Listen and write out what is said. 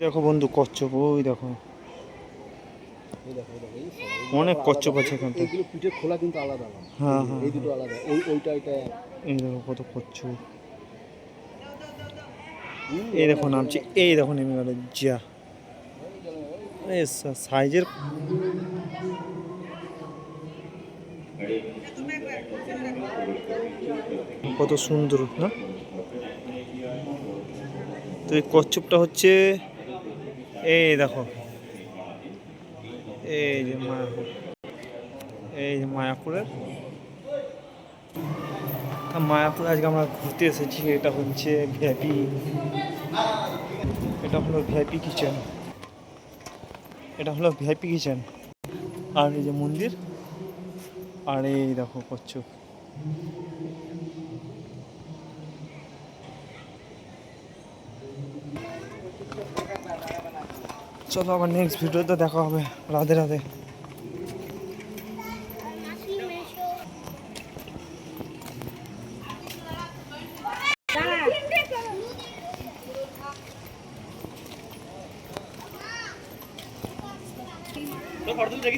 দেখো বন্ধু কচ্ছপ, ওই দেখো অনেক কচ্ছপ আছে এখানটা। এইগুলো পিঠের খোলা কিন্তু আলাদা আলাদা। হ্যাঁ হ্যাঁ, এই দুটো আলাদা, ওইটা এটা। এই দেখো কত কচ্ছপ, এই দেখো নামছে, এই দেখো নেমে গেল যা। সাইজের কত সুন্দর না। তো এই কচ্ছপটা হচ্ছে, এই দেখো, এই যে মায়াপুর, এই যে মায়াপুরের মায়াপুর আজকে আমরা ঘুরতে এসেছি। এটা হচ্ছে ভিআইপি, এটা হলো ভিআইপি কিচেন, এটা হলো ভিআইপি কিচেন। আর এই যে মন্দির, আর এই দেখো কচ্ছপ। চলো আবার নেক্সট ভিডিওতে দেখা হবে। রাধে রাধে। ফটো তুলে